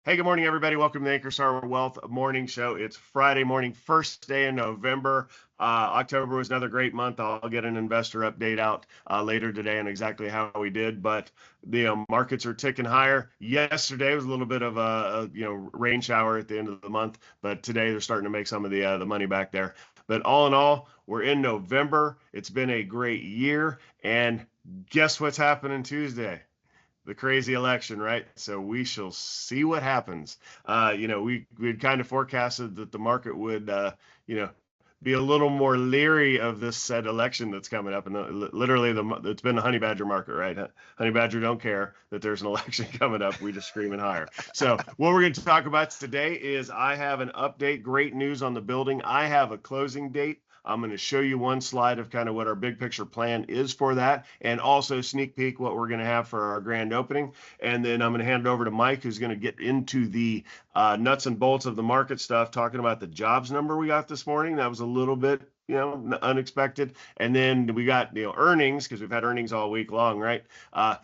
Hey, good morning, everybody. Welcome to the Ankerstar Wealth Morning Show. It's Friday morning, first day in November. October was another great month. I'll get an investor update out later today on exactly how we did, but the markets are ticking higher. Yesterday was a little bit of a rain shower at the end of the month, but today they're starting to make some of the money back there. But all in all, we're in November. It's been a great year, and guess what's happening Tuesday? The crazy election, right? So we shall see what happens. We kind of forecasted that the market would, be a little more leery of this said election that's coming up, and literally it's been the honey badger market, right? Honey badger don't care that there's an election coming up. We just screaming higher. So what we're going to talk about today is I have an update. Great news on the building. I have a closing date. I'm going to show you one slide of kind of what our big picture plan is for that, and also sneak peek what we're going to have for our grand opening. And then I'm going to hand it over to Mike, who's going to get into the nuts and bolts of the market stuff, talking about the jobs number we got this morning. That was a little bit unexpected. And then we got earnings, because we've had earnings all week long, right?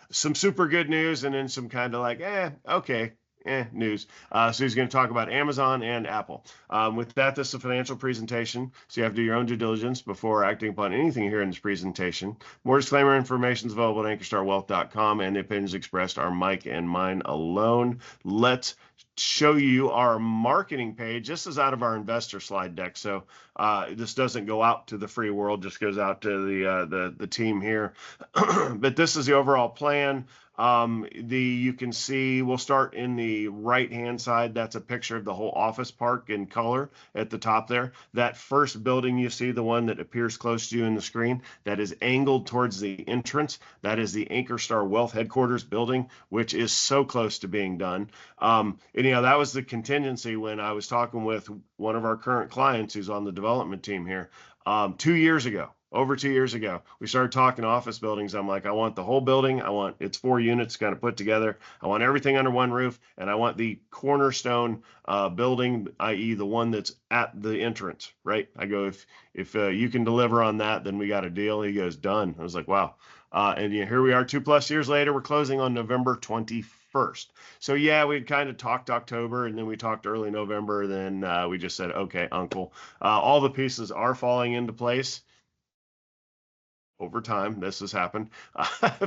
Some super good news, and then some kind of like okay news. So he's going to talk about Amazon and Apple. With that, this is a financial presentation, so you have to do your own due diligence before acting upon anything here in this presentation. More disclaimer information is available at AnkerstarWealth.com, and the opinions expressed are Mike and mine alone. Let's show you our marketing page. This is out of our investor slide deck, so this doesn't go out to the free world, just goes out to the team here. But this is the overall plan. You can see we'll start in the right hand side. That's a picture of the whole office park in color at the top there. That first building you see, the one that appears close to you in the screen, that is angled towards the entrance. That is the Ankerstar Wealth headquarters building, which is so close to being done. Anyhow, that was the contingency when I was talking with one of our current clients who's on the development team here 2 years ago. Over 2 years ago, we started talking office buildings. I'm like, I want the whole building. It's 4 units kind of put together. I want everything under one roof, and I want the cornerstone building, i.e. the one that's at the entrance, right? I go, if you can deliver on that, then we got a deal. He goes, done. I was like, wow. And here we are 2+ years later. We're closing on November 21st. So yeah, we kind of talked October, and then we talked early November. Then we just said, okay, uncle, all the pieces are falling into place. Over time, this has happened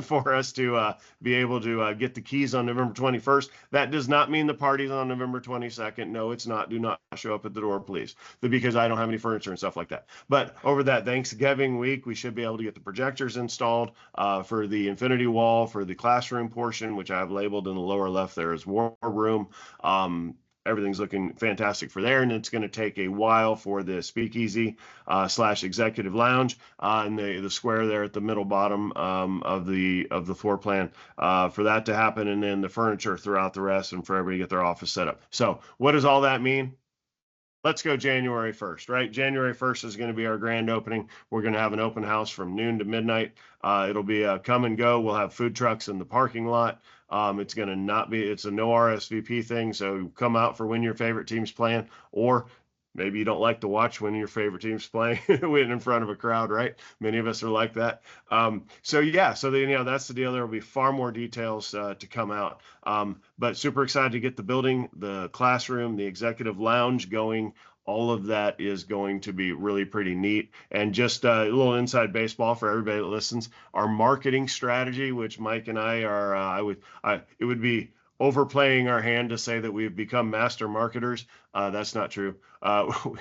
for us to be able to get the keys on November 21st. That does not mean the party's on November 22nd. No, it's not. Do not show up at the door, please, because I don't have any furniture and stuff like that. But over that Thanksgiving week, we should be able to get the projectors installed for the infinity wall, for the classroom portion, which I have labeled in the lower left there as war room. Everything's looking fantastic for there, and it's going to take a while for the speakeasy / executive lounge and the square there at the middle bottom of the floor plan for that to happen, and then the furniture throughout the rest, and for everybody to get their office set up. So what does all that mean? Let's go January 1st, right? January 1st is going to be our grand opening. We're going to have an open house from noon to midnight. It'll be a come and go. We'll have food trucks in the parking lot. It's going to not be, it's a no RSVP thing. So come out for when your favorite team's playing, or maybe you don't like to watch when your favorite team's playing in front of a crowd, right? Many of us are like that. So that's the deal. There will be far more details to come out. But super excited to get the building, the classroom, the executive lounge going. All of that is going to be really pretty neat. And just a little inside baseball for everybody that listens. Our marketing strategy, which Mike and I are, it would be overplaying our hand to say that we've become master marketers. That's not true.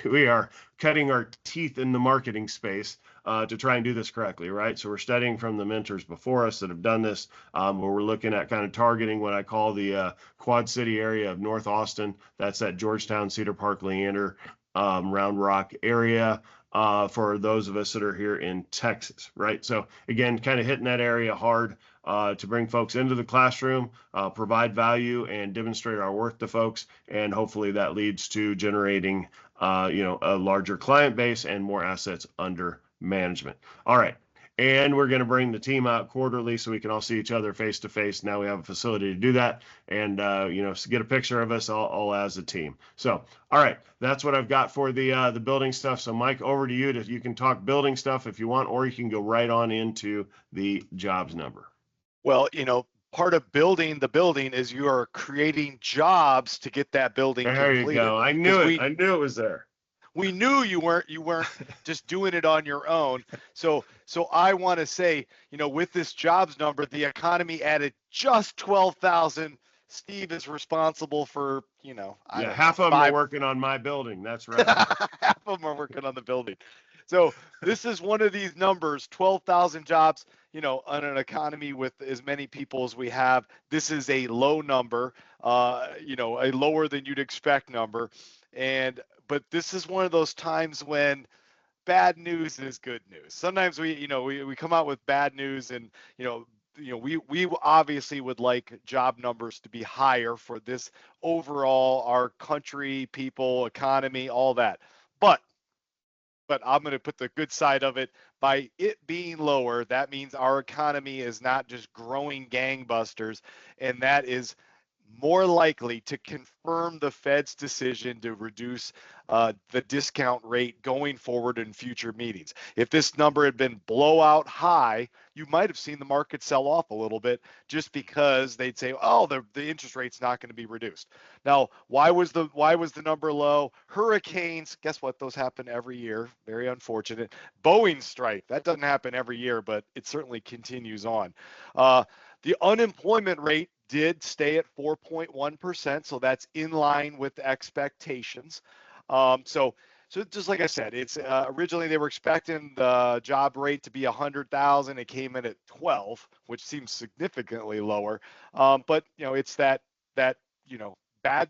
We are cutting our teeth in the marketing space to try and do this correctly, right? So we're studying from the mentors before us that have done this, where we're looking at kind of targeting what I call the Quad City area of North Austin. That's that Georgetown, Cedar Park, Leander, Round Rock area. For those of us that are here in Texas, right? So again, kind of hitting that area hard to bring folks into the classroom, provide value, and demonstrate our worth to folks. And hopefully that leads to generating, a larger client base and more assets under management. All right. And we're going to bring the team out quarterly so we can all see each other face to face. Now we have a facility to do that, and get a picture of us all as a team. So, all right, that's what I've got for the building stuff. So, Mike, over to you. You can talk building stuff if you want, or you can go right on into the jobs number. Well, part of building the building is you are creating jobs to get that building There you completed. go. I knew it. I knew it was there. We knew you weren't just doing it on your own. So I want to say, with this jobs number, the economy added just 12,000. Steve is responsible for, I don't know, half of them are working on my building. That's right. Half of them are working on the building. So this is one of these numbers, 12,000 jobs, on an economy with as many people as we have. This is a low number, a lower than you'd expect number. But this is one of those times when bad news is good news. Sometimes we come out with bad news, and we obviously would like job numbers to be higher for this overall, our country, people, economy, all that. But I'm going to put the good side of it. By it being lower, that means our economy is not just growing gangbusters, and that is more likely to confirm the Fed's decision to reduce the discount rate going forward in future meetings. If this number had been blowout high, you might have seen the market sell off a little bit just because they'd say, oh, the interest rate's not going to be reduced. Now, why was the number low? Hurricanes, guess what? Those happen every year. Very unfortunate. Boeing strike, that doesn't happen every year, but it certainly continues on. The unemployment rate did stay at 4.1%, so that's in line with expectations. So just like I said, it's originally they were expecting the job rate to be 100,000. It came in at 12, which seems significantly lower. But it's that bad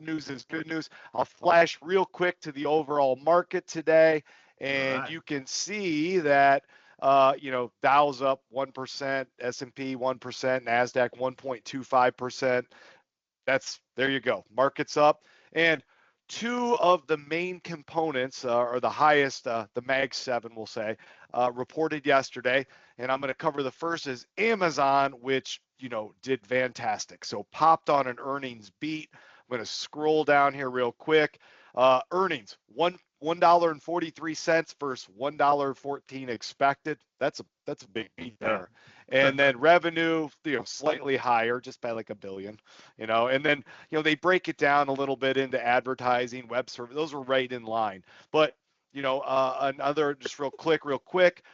news is good news. I'll flash real quick to the overall market today, and you can see that Dow's up 1%, S&P 1%, NASDAQ 1.25%. There you go. Market's up. And two of the main components are the highest, the Mag 7, we'll say, reported yesterday. And I'm going to cover the first is Amazon, which, did fantastic. So popped on an earnings beat. I'm going to scroll down here real quick. Earnings, $1.43 versus $1.14 expected. That's a big beat there. And then revenue, slightly higher, just by like $1 billion, and then, they break it down a little bit into advertising, web service. Those were right in line. But, another, just real quick,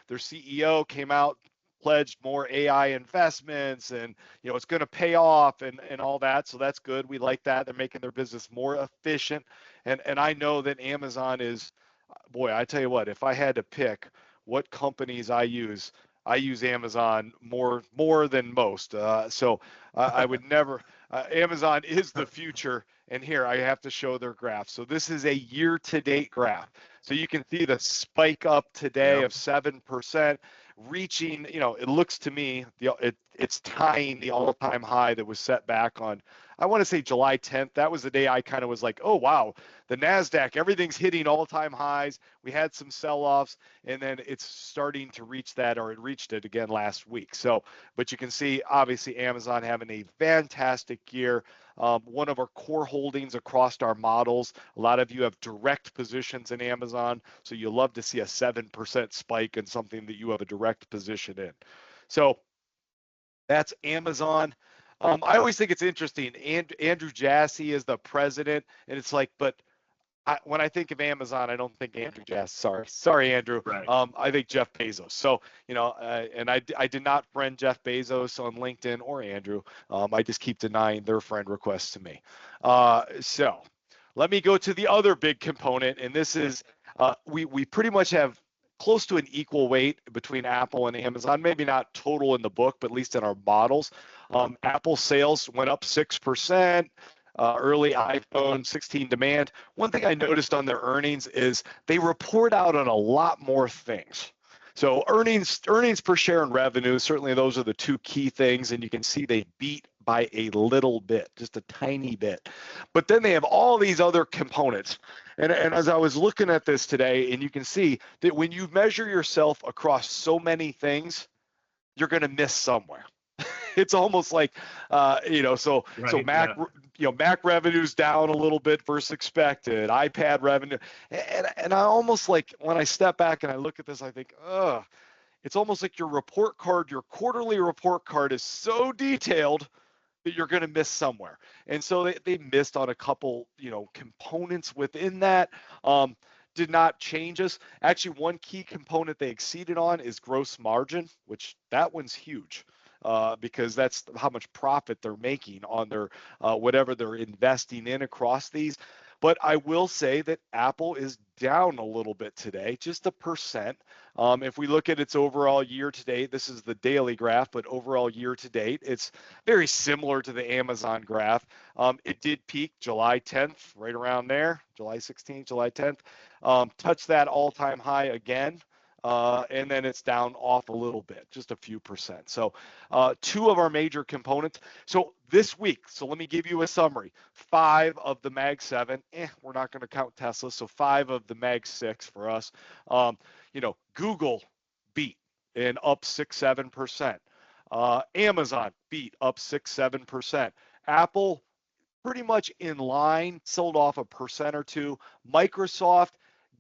their CEO came out, pledged more AI investments, and it's going to pay off and all that. So that's good. We like that. They're making their business more efficient. And I know that Amazon is, boy, I tell you what, if I had to pick what companies I use Amazon more than most. So I would never. Amazon is the future. And here I have to show their graph. So this is a year-to-date graph. So you can see the spike up today of 7%, reaching. It looks to me it's tying the all-time high that was set back on, I want to say July 10th. That was the day I kind of was like, oh, wow, the NASDAQ, everything's hitting all-time highs. We had some sell-offs, and then it's starting to reach that, or it reached it again last week. So, but you can see, obviously, Amazon having a fantastic year. One of our core holdings across our models. A lot of you have direct positions in Amazon, so you'll love to see a 7% spike in something that you have a direct position in. So that's Amazon. I always think it's interesting. Andrew Jassy is the president, and it's like, but when I think of Amazon, I don't think Andrew Jassy. Sorry, Andrew. Right. I think Jeff Bezos. So, and I did not friend Jeff Bezos on LinkedIn or Andrew. I just keep denying their friend requests to me. So let me go to the other big component, and this is we pretty much have close to an equal weight between Apple and Amazon, maybe not total in the book, but at least in our models. Apple sales went up 6%. Early iPhone 16 demand. One thing I noticed on their earnings is they report out on a lot more things. So earnings per share and revenue, certainly those are the two key things, and you can see they beat by a little bit, just a tiny bit. But then they have all these other components. And as I was looking at this today, and you can see that when you measure yourself across so many things, you're going to miss somewhere. It's almost like, so Mac, Mac revenue's down a little bit versus expected. iPad revenue, and I almost like when I step back and I look at this, I think, it's almost like your report card, your quarterly report card is so detailed, that you're going to miss somewhere. And so they missed on a couple, components within that. Did not change us. Actually, one key component they exceeded on is gross margin, which that one's huge. Because that's how much profit they're making on their whatever they're investing in across these. But I will say that Apple is down a little bit today, just 1%. If we look at its overall year to date, this is the daily graph, but overall year to date, it's very similar to the Amazon graph. It did peak July 10th, right around there, July 16th, July 10th, touched that all-time high again. And then it's down off a little bit, just a few percent. So two of our major components. So this week, so let me give you a summary. 5 of the Mag 7, we're not going to count Tesla, so 5 of the Mag 6 for us. Google beat and up 6-7%. Amazon beat up 6-7%. Apple pretty much in line, sold off 1% or 2%. Microsoft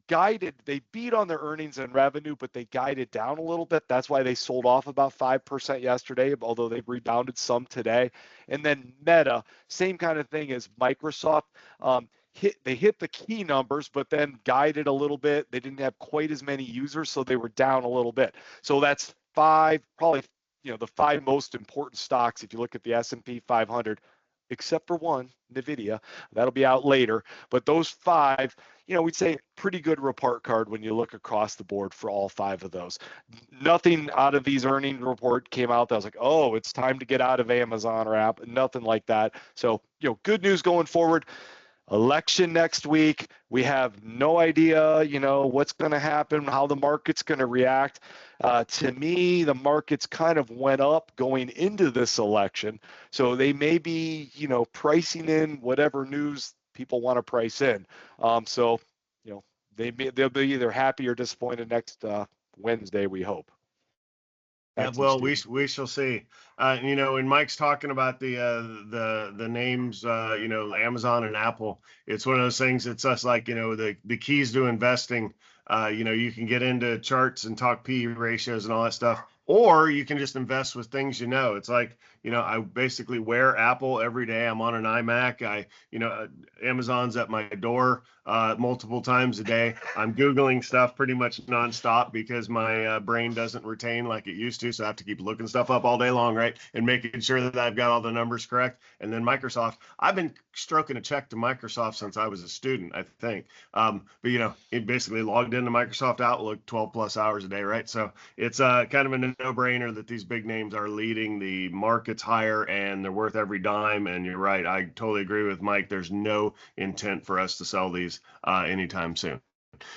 guided, they beat on their earnings and revenue, but they guided down a little bit. That's why they sold off about 5% yesterday, although they've rebounded some today. And then Meta, same kind of thing as Microsoft. They hit the key numbers, but then guided a little bit. They didn't have quite as many users, so they were down a little bit. So that's 5, probably, the 5 most important stocks if you look at the S&P 500, except for one, NVIDIA. That'll be out later. But those 5, we'd say pretty good report card when you look across the board for all 5 of those. Nothing out of these earnings report came out that was like, oh, it's time to get out of Amazon or Apple. Nothing like that. So, good news going forward. Election next week. We have no idea, what's going to happen, how the market's going to react. To me, the markets kind of went up going into this election. So they may be, pricing in whatever news people want to price in. They'll be either happy or disappointed next Wednesday, we hope. Yeah, well, we shall see. When Mike's talking about the names, Amazon and Apple, it's one of those things. It's us like, the keys to investing. You can get into charts and talk PE ratios and all that stuff, or you can just invest with things. It's like, I basically wear Apple every day. I'm on an iMac. Amazon's at my door multiple times a day. I'm Googling stuff pretty much nonstop because my brain doesn't retain like it used to. So I have to keep looking stuff up all day long, right? And making sure that I've got all the numbers correct. And then Microsoft, I've been stroking a check to Microsoft since I was a student, I think. But it basically logged into Microsoft Outlook 12 plus hours a day, right? So it's kind of a no-brainer that these big names are leading the markets higher and they're worth every dime. And you're right. I totally agree with Mike. There's no intent for us to sell these anytime soon.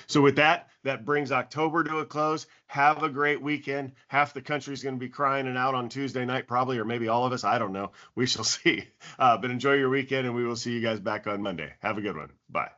So with that brings October to a close. Have a great weekend. Half the country's going to be crying and out on Tuesday night, probably, or maybe all of us. I don't know. We shall see. But enjoy your weekend, and we will see you guys back on Monday. Have a good one. Bye.